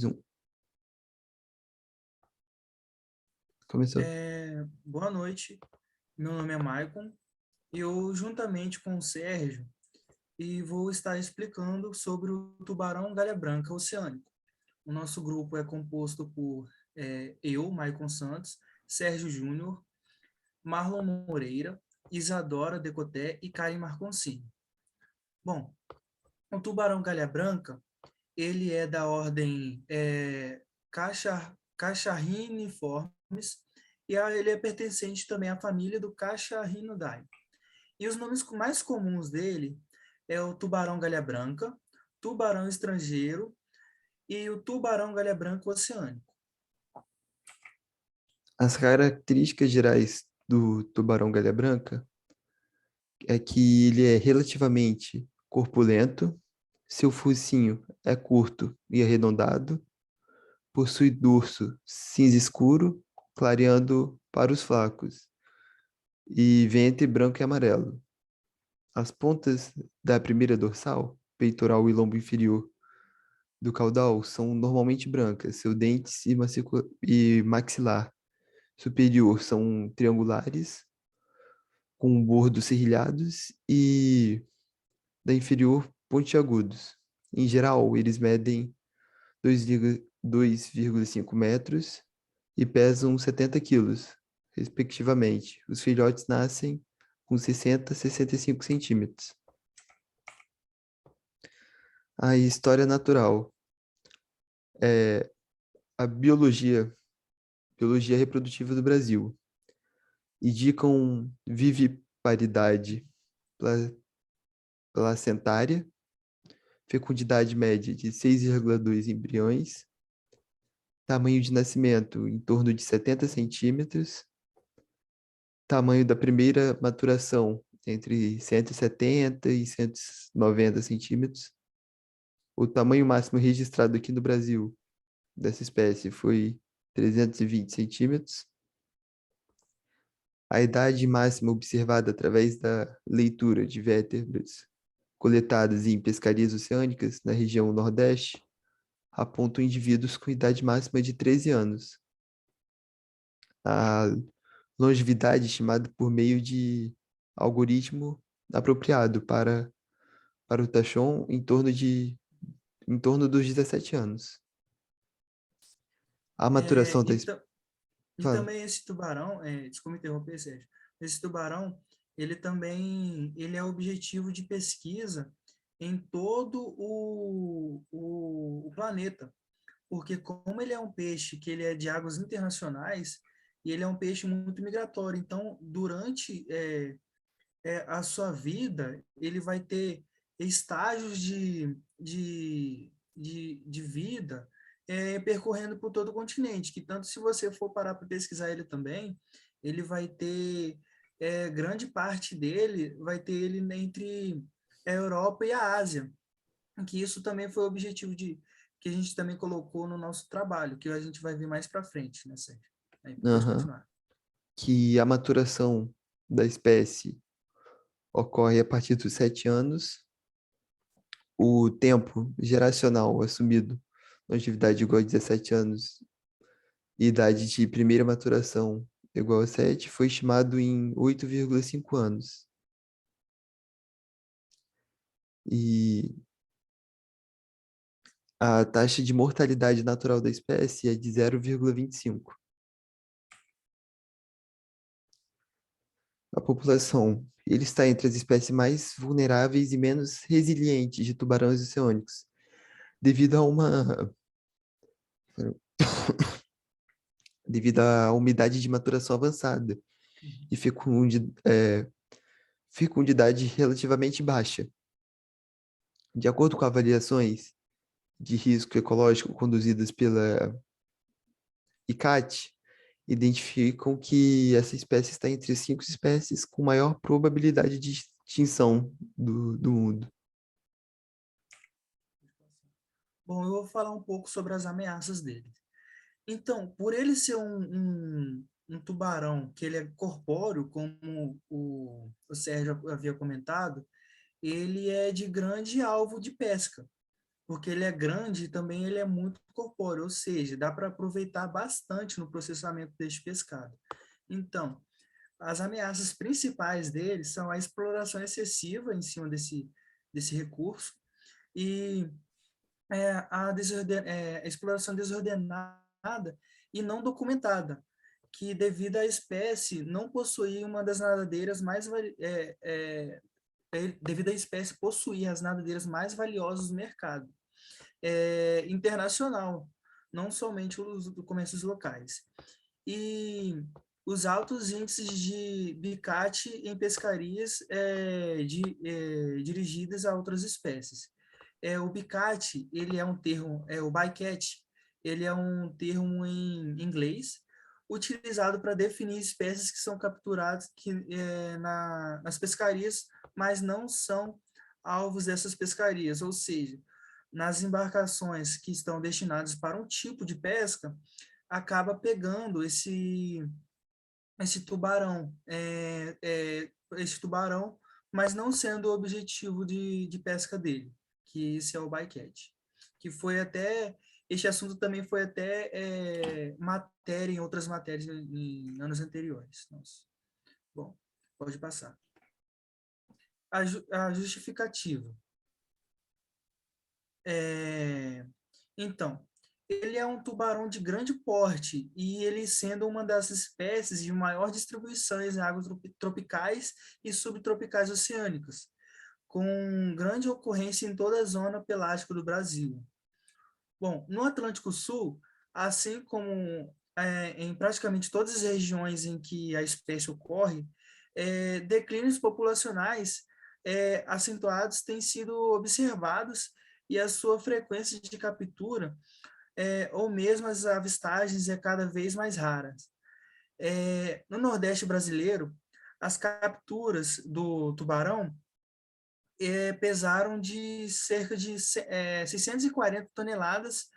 2, 1. Começou. Boa noite, meu nome é Maicon e eu, juntamente com o Sérgio, vou estar explicando sobre o tubarão galha branca oceânico. O nosso grupo é composto por eu, Maicon Santos, Sérgio Júnior, Marlon Moreira, Isadora Decoté e Karen Marconcini. Bom, o tubarão galha branca, ele é da ordem Cacharriniformes e ele é pertencente também à família do Cacharrinidae. E os nomes mais comuns dele é o tubarão galha branca, tubarão estrangeiro e o tubarão galha branca oceânico. As características gerais do tubarão galha branca é que ele é relativamente corpulento, seu focinho é curto e arredondado, possui dorso cinza escuro, clareando para os flacos, e ventre branco e amarelo. As pontas da primeira dorsal, peitoral e lombo inferior do caudal são normalmente brancas. Seus dentes e maxilar superior são triangulares, com bordos serrilhados e da inferior pontiagudos. Em geral, eles medem 2,5 metros e pesam 70 quilos, respectivamente. Os filhotes nascem com 60 a 65 centímetros. A história natural é a biologia reprodutiva do Brasil. Indicam viviparidade placentária, fecundidade média de 6,2 embriões, tamanho de nascimento em torno de 70 centímetros, tamanho da primeira maturação entre 170 e 190 centímetros. O tamanho máximo registrado aqui no Brasil dessa espécie foi 320 centímetros. A idade máxima observada através da leitura de vértebras coletadas em pescarias oceânicas na região Nordeste apontam indivíduos com idade máxima de 13 anos. A longevidade estimada por meio de algoritmo apropriado para o Tachon em torno dos 17 anos. A É, maturação da... e, ta- e Fala. também esse tubarão, desculpa interromper, Sérgio, esse tubarão, ele também ele é objetivo de pesquisa em todo o planeta, porque como ele é um peixe que ele é de águas internacionais, e ele é um peixe muito migratório, então durante a sua vida, ele vai ter estágios de vida percorrendo por todo o continente, que tanto se você for parar para pesquisar ele também, ele vai ter, grande parte dele, vai ter ele entre a Europa e a Ásia, que isso também foi o objetivo que a gente também colocou no nosso trabalho, que a gente vai ver mais para frente, né, Sérgio? Aí, pode Aham. continuar. Que a maturação da espécie ocorre a partir dos 7 anos. O tempo geracional assumido, longevidade igual a 17 anos, e idade de primeira maturação igual a 7, foi estimado em 8,5 anos. E a taxa de mortalidade natural da espécie é de 0,25. A população, ele está entre as espécies mais vulneráveis e menos resilientes de tubarões oceânicos, devido a devido à umidade de maturação avançada e fecundidade relativamente baixa. De acordo com avaliações de risco ecológico conduzidas pela ICAT, identificam que essa espécie está entre as 5 espécies com maior probabilidade de extinção do mundo. Bom, eu vou falar um pouco sobre as ameaças dele. Então, por ele ser um tubarão que ele é corpóreo, como o Sérgio havia comentado, ele é de grande alvo de pesca. porque ele é grande e também ele é muito corpóreo, ou seja, dá para aproveitar bastante no processamento deste pescado. Então, as ameaças principais dele são a exploração excessiva em cima desse recurso e a exploração desordenada e não documentada, que devido à espécie não possuir uma das nadadeiras mais devido à espécie possuir as nadadeiras mais valiosas do mercado internacional, não somente os comércios locais. E os altos índices de bicate em pescarias dirigidas a outras espécies. O bicate, ele é um termo, o bycatch, ele é um termo em inglês, utilizado para definir espécies que são capturadas nas pescarias, mas não são alvos dessas pescarias, ou seja, nas embarcações que estão destinadas para um tipo de pesca, acaba pegando esse tubarão, esse tubarão, mas não sendo o objetivo de pesca dele, que esse é o bycatch. Que foi até, este assunto também foi até matéria em outras matérias em anos anteriores. Nossa. Bom, pode passar. A justificativa. Então, ele é um tubarão de grande porte e ele sendo uma das espécies de maior distribuição em águas tropicais e subtropicais oceânicas, com grande ocorrência em toda a zona pelágica do Brasil. Bom, no Atlântico Sul, assim como em praticamente todas as regiões em que a espécie ocorre, declínios populacionais acentuados têm sido observados e a sua frequência de captura ou mesmo as avistagens é cada vez mais raras. No Nordeste brasileiro, as capturas do tubarão pesaram de cerca de 640 toneladas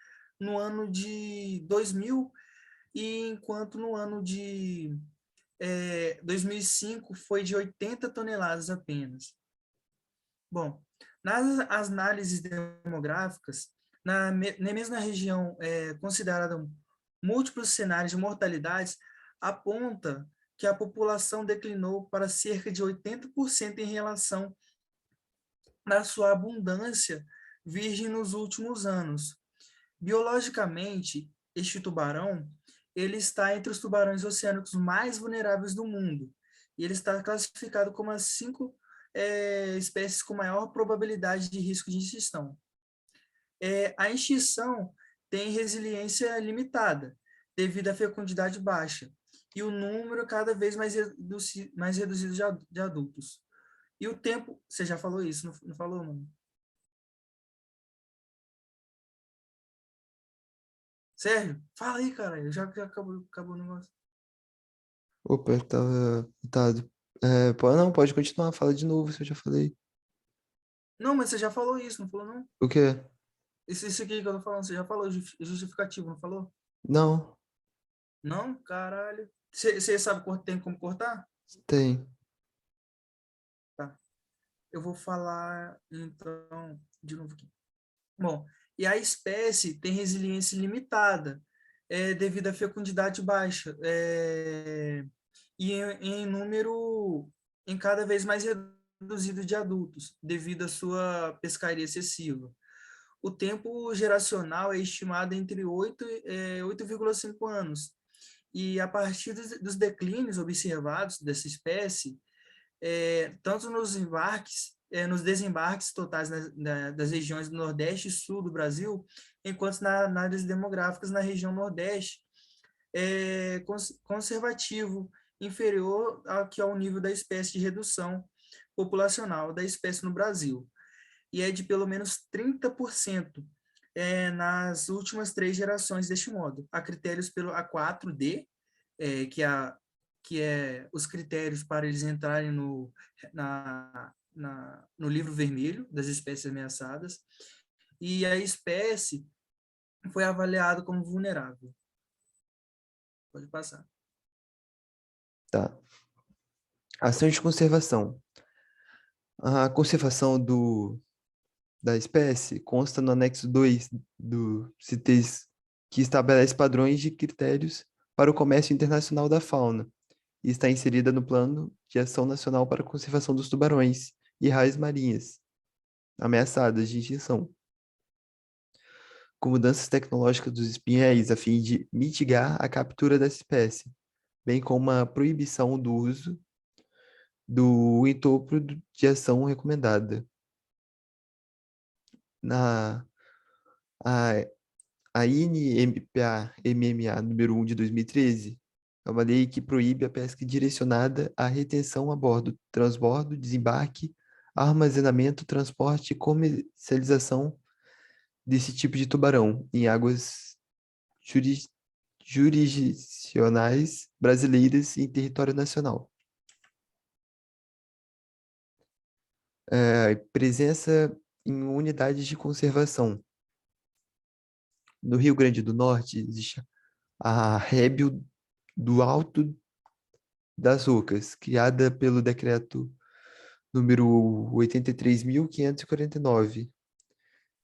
no ano de 2000, e enquanto no ano de 2005 foi de 80 toneladas apenas. Bom, nas análises demográficas, na mesma região considerada múltiplos cenários de mortalidades, aponta que a população declinou para cerca de 80% em relação à sua abundância virgem nos últimos anos. Biologicamente, este tubarão ele está entre os tubarões oceânicos mais vulneráveis do mundo, e ele está classificado como as 5 espécies com maior probabilidade de risco de extinção. A extinção tem resiliência limitada, devido à fecundidade baixa, e o número cada vez mais reduzido de adultos. E o tempo, você já falou isso, não falou, mano? Sérgio, fala aí, cara, já acabou o negócio. Opa, eu tava mutado. Não, pode continuar, fala de novo se eu já falei. Não, mas você já falou isso, não falou não? O quê? Isso aqui que eu tô falando, você já falou justificativo, não falou? Não, Não? Caralho. Você sabe tem como cortar? tem. Tá. Eu vou falar, então, de novo aqui. Bom, e a espécie tem resiliência limitada, devido à fecundidade baixa, e em número em cada vez mais reduzido de adultos, devido à sua pescaria excessiva. O tempo geracional é estimado entre 8,5 anos, e a partir dos declínios observados dessa espécie, tanto nos desembarques totais das regiões do Nordeste e Sul do Brasil, enquanto na áreas demográficas na região Nordeste, conservativo, inferior ao nível da espécie de redução populacional da espécie no Brasil, e é de pelo menos 30% nas últimas 3 gerações deste modo. Há critérios pelo A4D, que é os critérios para eles entrarem no livro vermelho das espécies ameaçadas, e a espécie foi avaliada como vulnerável. Pode passar. Tá. Ações de conservação. A conservação da espécie consta no anexo 2 do CITES, que estabelece padrões de critérios para o comércio internacional da fauna e está inserida no Plano de Ação Nacional para a Conservação dos Tubarões e Raias Marinhas ameaçadas de extinção, com mudanças tecnológicas dos espinhéis a fim de mitigar a captura dessa espécie, bem como a proibição do uso do entopro de ação recomendada. Na a, a INMPA-MMA número 1 de 2013 é uma lei que proíbe a pesca direcionada à retenção a bordo, transbordo, desembarque, armazenamento, transporte e comercialização desse tipo de tubarão em águas jurisdicionais brasileiras e em território nacional. Presença em unidades de conservação. No Rio Grande do Norte, existe a Rébio do Alto das Ocas, criada pelo decreto número 83.549,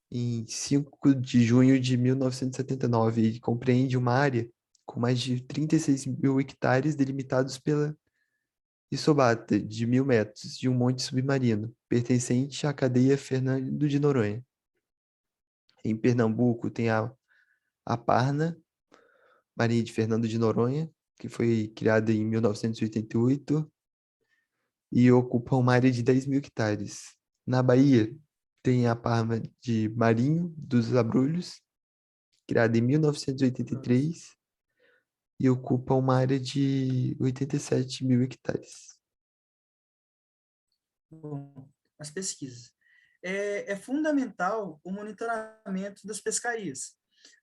em 5 de junho de 1979, e compreende uma área com mais de 36 mil hectares delimitados pela Isobata, de 1.000 metros, de um monte submarino, pertencente à cadeia Fernando de Noronha. Em Pernambuco tem a Parna, Marinha de Fernando de Noronha, que foi criada em 1988 e ocupa uma área de 10 mil hectares. Na Bahia tem a Parma de Marinho dos Abrolhos, criada em 1983 e ocupa uma área de 87 mil hectares. Bom, as pesquisas. É fundamental o monitoramento das pescarias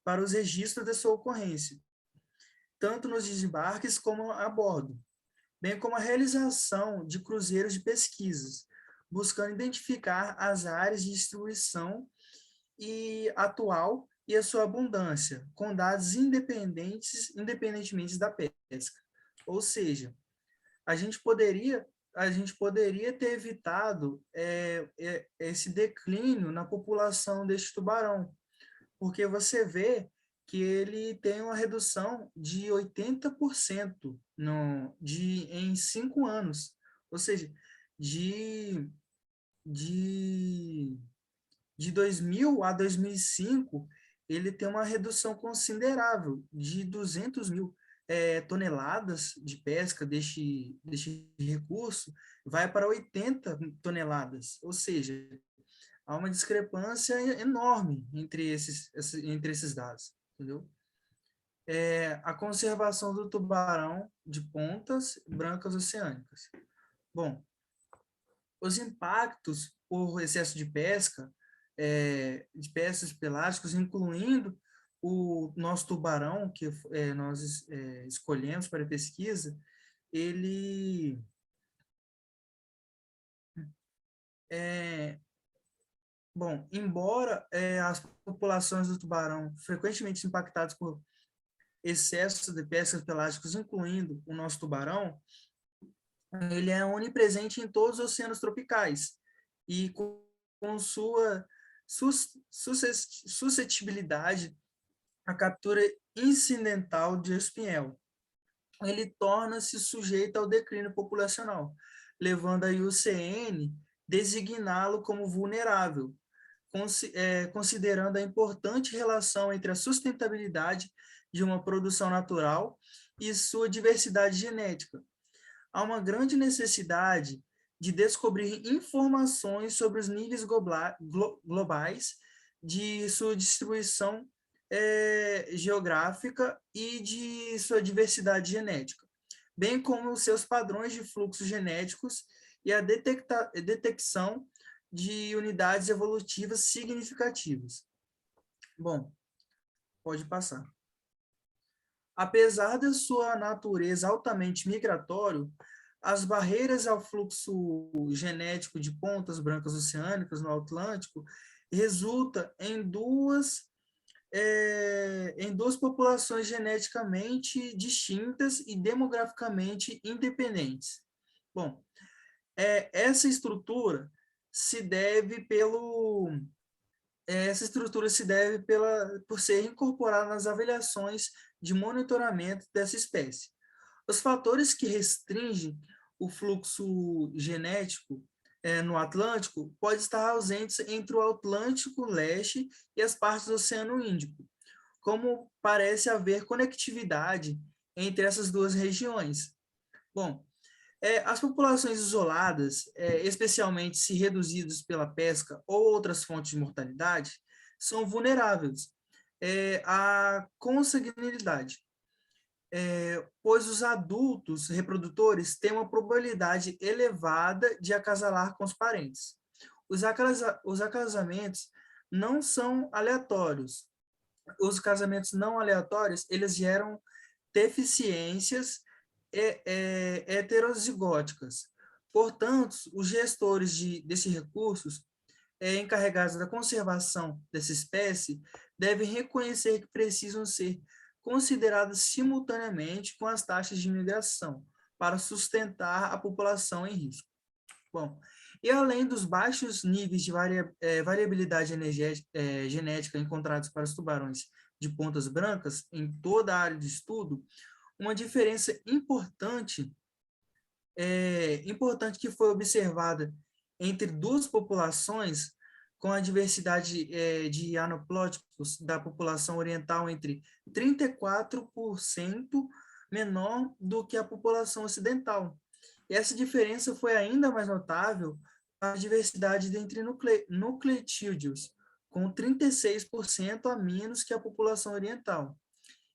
para os registros da sua ocorrência, tanto nos desembarques como a bordo, bem como a realização de cruzeiros de pesquisas, buscando identificar as áreas de distribuição e atual e a sua abundância, com dados independentemente da pesca. Ou seja, a gente poderia ter evitado esse declínio na população deste tubarão, porque você vê que ele tem uma redução de 80% em 5 anos. Ou seja, de, de, de 2000 a 2005, ele tem uma redução considerável de 200 mil toneladas de pesca deste recurso, vai para 80 toneladas. Ou seja, há uma discrepância enorme entre esses dados, entendeu? A conservação do tubarão de pontas brancas oceânicas. Bom, os impactos por excesso de pesca, de peças pelásticos, incluindo o nosso tubarão, que nós escolhemos para a pesquisa, ele bom, embora as populações do tubarão frequentemente impactadas por excesso de pescas pelágicos, incluindo o nosso tubarão, ele é onipresente em todos os oceanos tropicais e com sua suscetibilidade à captura incidental de espinhel, ele torna-se sujeito ao declínio populacional, levando a IUCN designá-lo como vulnerável, considerando a importante relação entre a sustentabilidade de uma produção natural e sua diversidade genética. Há uma grande necessidade de descobrir informações sobre os níveis globais de sua distribuição geográfica e de sua diversidade genética, bem como os seus padrões de fluxos genéticos e a detecção de unidades evolutivas significativas. Bom, pode passar. Apesar da sua natureza altamente migratório, as barreiras ao fluxo genético de pontas brancas oceânicas no Atlântico resulta em duas populações geneticamente distintas e demograficamente independentes. Bom, essa estrutura se deve pelo essa estrutura se deve por ser incorporada nas avaliações de monitoramento dessa espécie. Os fatores que restringem o fluxo genético no Atlântico podem estar ausentes entre o Atlântico Leste e as partes do Oceano Índico, como parece haver conectividade entre essas duas regiões. Bom, as populações isoladas, especialmente se reduzidas pela pesca ou outras fontes de mortalidade, são vulneráveis à consanguinidade, pois os adultos reprodutores têm uma probabilidade elevada de acasalar com os parentes. Os acasamentos não são aleatórios. Os casamentos não aleatórios, eles geram deficiências heterozigóticas. Portanto, os gestores desses recursos, encarregados da conservação dessa espécie, devem reconhecer que precisam ser consideradas simultaneamente com as taxas de migração para sustentar a população em risco. Bom, e além dos baixos níveis de variabilidade genética encontrados para os tubarões de pontas brancas em toda a área de estudo, uma diferença importante que foi observada entre duas populações, com a diversidade de anoplóticos da população oriental entre 34% menor do que a população ocidental. E essa diferença foi ainda mais notável a diversidade entre nucleotídeos, com 36% a menos que a população oriental.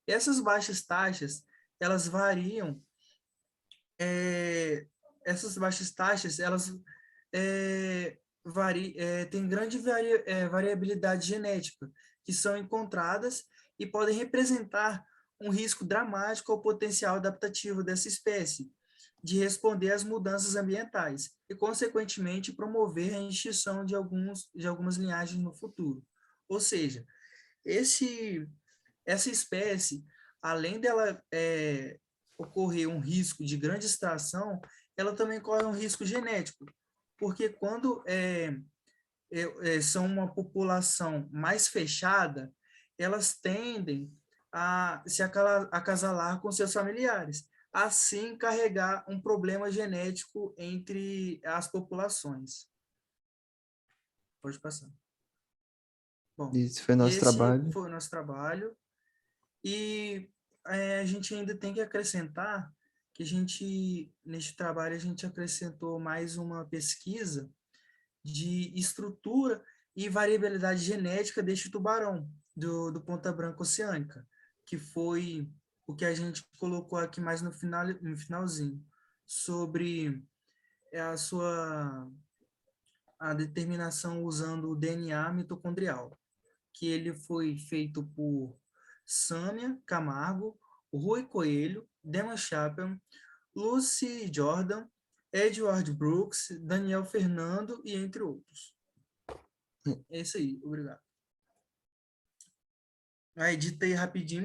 Essas baixas taxas, elas variam, têm grande variabilidade genética, que são encontradas e podem representar um risco dramático ao potencial adaptativo dessa espécie, de responder às mudanças ambientais e, consequentemente, promover a extinção de algumas linhagens no futuro. Ou seja, essa espécie, além dela ocorrer um risco de grande extração, ela também corre um risco genético, porque quando são uma população mais fechada, elas tendem a se acasalar com seus familiares, assim carregar um problema genético entre as populações. Pode passar. Bom, Isso foi nosso esse trabalho. foi o nosso trabalho. E a gente ainda tem que acrescentar que neste trabalho, a gente acrescentou mais uma pesquisa de estrutura e variabilidade genética deste tubarão, do Ponta Branca Oceânica, que foi o que a gente colocou aqui mais no finalzinho, sobre a determinação usando o DNA mitocondrial, que ele foi feito por Sâmia Camargo, Rui Coelho, Dema Chapman, Lucy Jordan, Edward Brooks, Daniel Fernando e entre outros. É isso aí, obrigado. Edita aí rapidinho.